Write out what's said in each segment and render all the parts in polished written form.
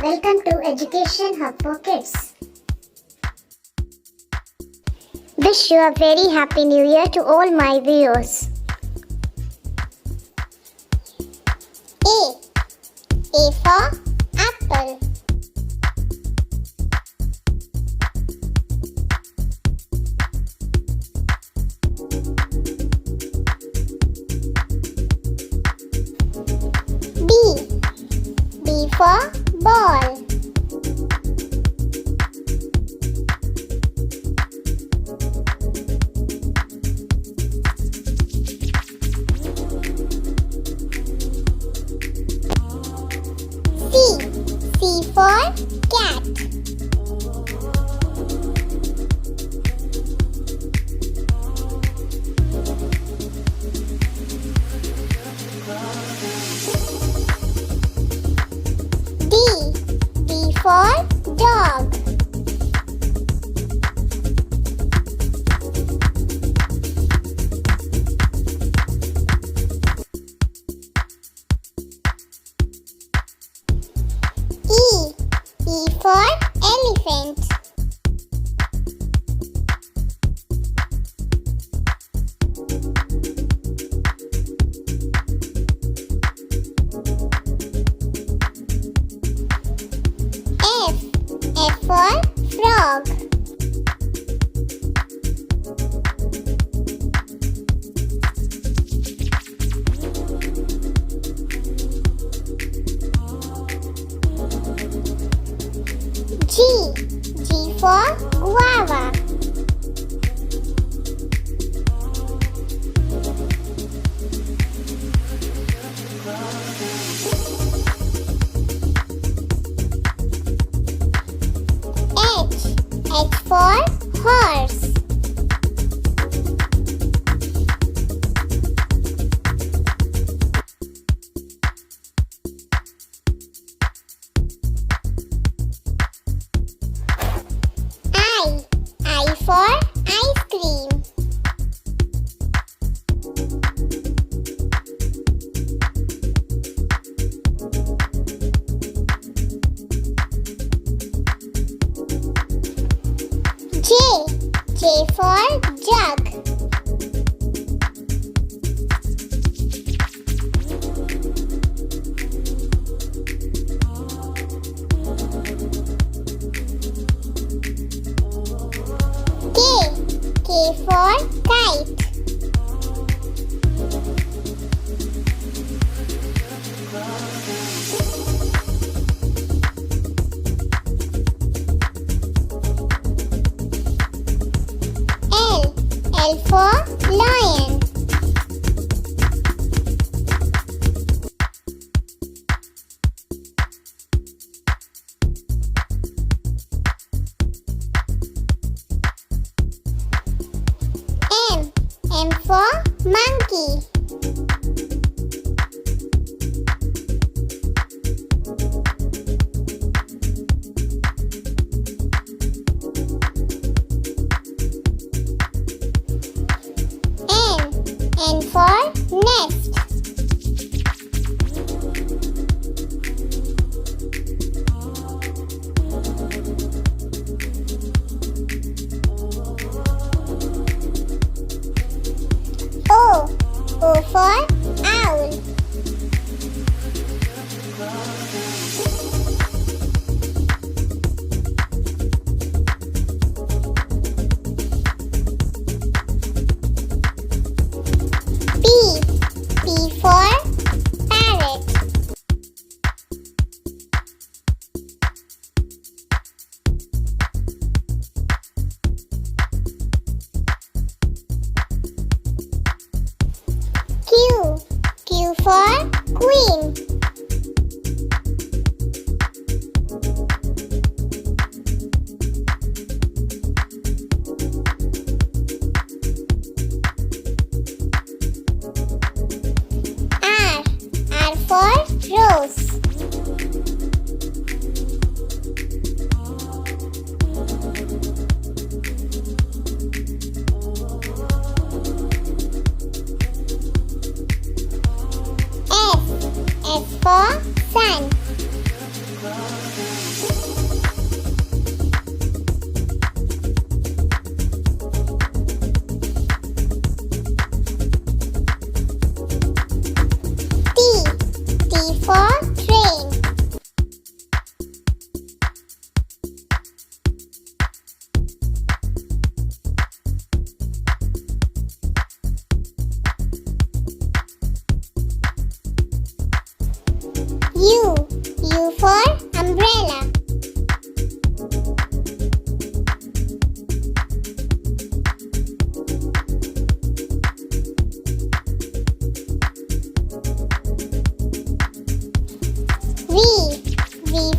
Welcome to Education Hub for Kids. Wish you a very happy new year to all my viewers. A for apple. B for ball. C for cat. D for dog. E for elephant. F for frog. G for guava. H for horse. I for ice cream. J for jug. K for kite. L for lion.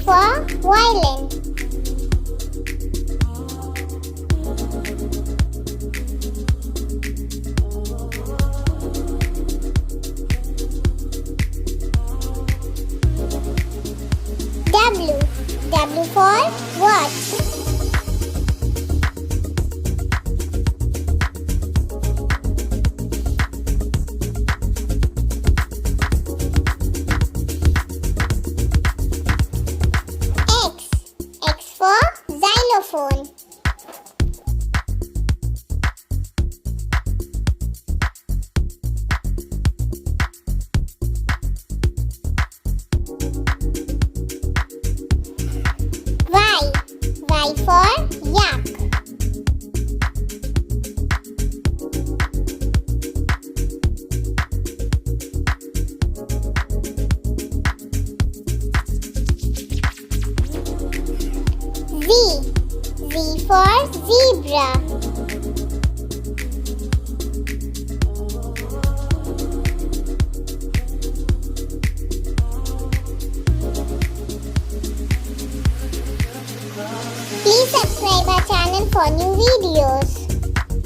for violin. W. W for watch. X. X for xylophone. Y. Y for yak. Z. Z for zebra.